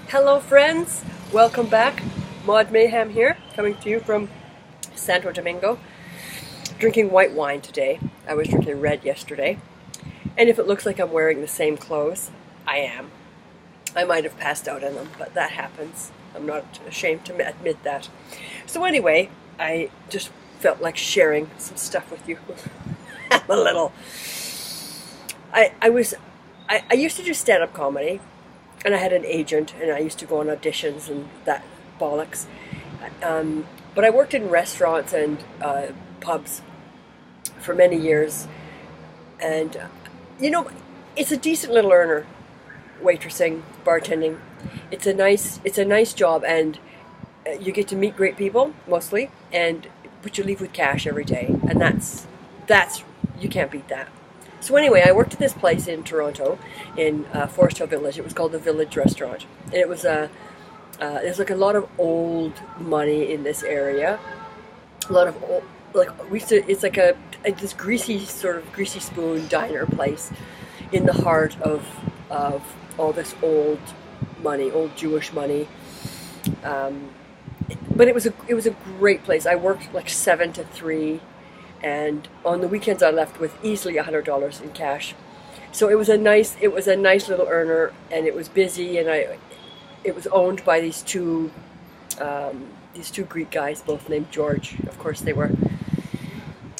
Hello friends, welcome back. Maud Mayhem here, coming to you from Santo Domingo. Drinking white wine today. I was drinking red yesterday. And if it looks like I'm wearing the same clothes, I am. I might have passed out in them, but that happens. I'm not ashamed to admit that. So anyway, I just felt like sharing some stuff with you. I'm a little... I used to do stand-up comedy. And I had an agent, and I used to go on auditions and that bollocks. But I worked in restaurants and pubs for many years. And, it's a decent little earner, waitressing, bartending. It's a nice job, and you get to meet great people, mostly, but you leave with cash every day. And that's you can't beat that. So anyway, I worked at this place in Toronto, in Forest Hill Village. It was called the Village Restaurant, and it was there's like a lot of old money in this area. A lot of old, it's like this greasy spoon diner place in the heart of all this old money, old Jewish money. But it was a great place. I worked like 7 to 3. And on the weekends I left with easily $100 in cash. So it was a nice little earner, and it was busy, and it was owned by these two Greek guys, both named George. Of course they were.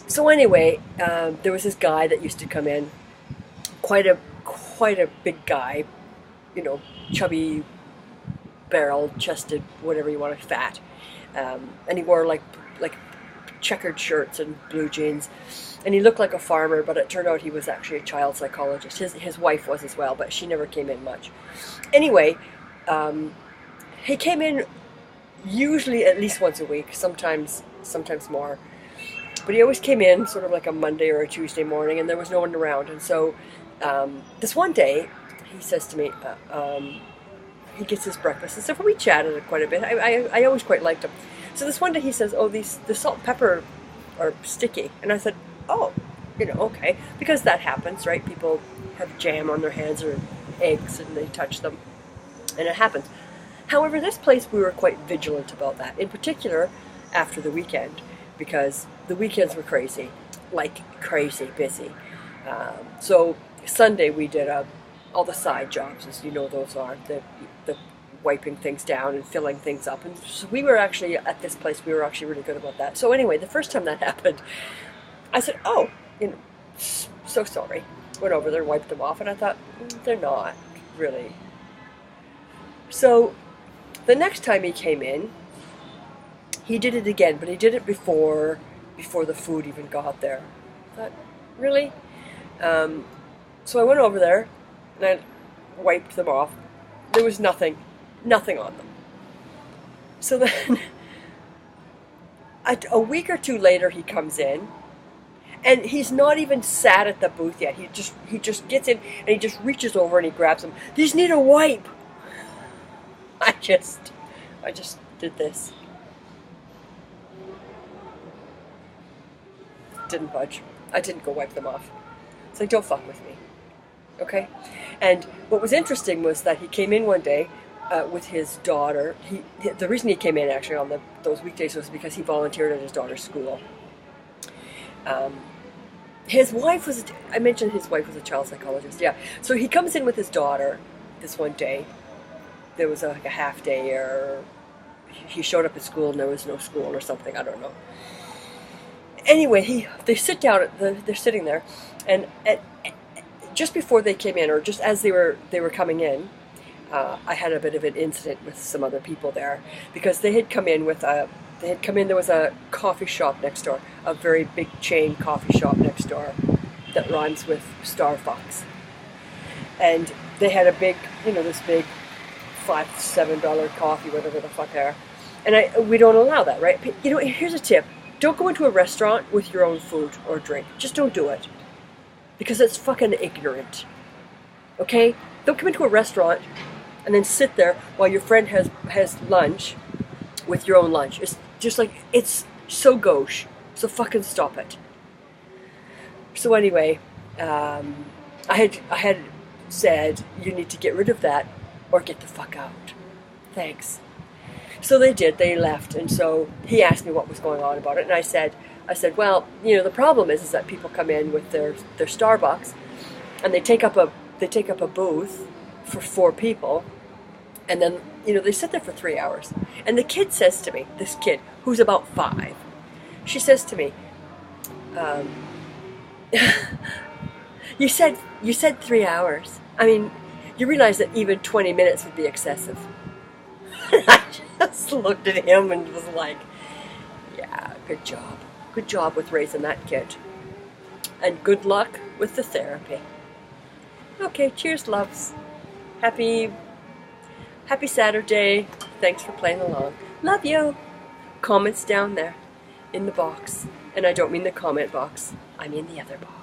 So anyway, there was this guy that used to come in, quite a big guy, chubby, barrel-chested, whatever you want, fat, and he wore like checkered shirts and blue jeans, and he looked like a farmer, but it turned out he was actually a child psychologist. His wife was as well, but she never came in much. Anyway, he came in usually at least once a week, sometimes more, but he always came in sort of like a Monday or a Tuesday morning, and there was no one around. And so this one day he says to me, he gets his breakfast and stuff, and we chatted quite a bit. I always quite liked him. So this one day he says, "Oh, the salt and pepper are sticky," and I said, "Oh, okay," because that happens, right? People have jam on their hands or eggs, and they touch them, and it happens. However, this place, we were quite vigilant about that, in particular after the weekend, because the weekends were crazy, like crazy busy. So Sunday we did all the side jobs, as you know those are, the wiping things down and filling things up. And so we were actually, at this place, we were actually really good about that. So anyway, the first time that happened, I said, "Oh, so sorry." Went over there, wiped them off, and I thought, they're not really. So the next time he came in, he did it again, but he did it before the food even got there. I thought, really? So I went over there, and I wiped them off. There was nothing on them. So then, a week or two later, he comes in, and he's not even sat at the booth yet. He just gets in, and he just reaches over and he grabs them. "These need a wipe." I just did this. Didn't budge. I didn't go wipe them off. It's like, don't fuck with me. Okay? And what was interesting was that he came in one day with his daughter. The reason he came in actually on those weekdays was because he volunteered at his daughter's school. His wife was, I mentioned his wife was a child psychologist, yeah. So he comes in with his daughter this one day. There was like a half day, or he showed up at school and there was no school or something, I don't know. Anyway, they sit down, they're sitting there, and just before they came in, or just as they were coming in, I had a bit of an incident with some other people there, because they had come in, there was a coffee shop next door, a very big chain coffee shop next door that rhymes with Star Fox. And they had a big, this big $5-7 coffee, whatever the fuck they are. And we don't allow that, right? Here's a tip. Don't go into a restaurant with your own food or drink. Just don't do it. Because it's fucking ignorant. Okay? Don't come into a restaurant and then sit there while your friend has lunch with your own lunch. It's just like, it's so gauche. So fucking stop it. So anyway, I had said, you need to get rid of that or get the fuck out. thanks. So they did, they left, and so he asked me what was going on about it, and I said, well, you know, the problem is that people come in with their Starbucks, and they take up a booth for 4 people, and then, you know, they sit there for 3 hours. And the kid says to me, this kid, who's about 5, she says to me, you said 3 hours. I mean, you realize that even 20 minutes would be excessive. I just looked at him and was like, yeah, good job. Good job with raising that kid. And good luck with the therapy. Okay, cheers, loves. Happy Saturday. Thanks for playing along. Love you. Comments down there in the box. And I don't mean the comment box. I mean the other box.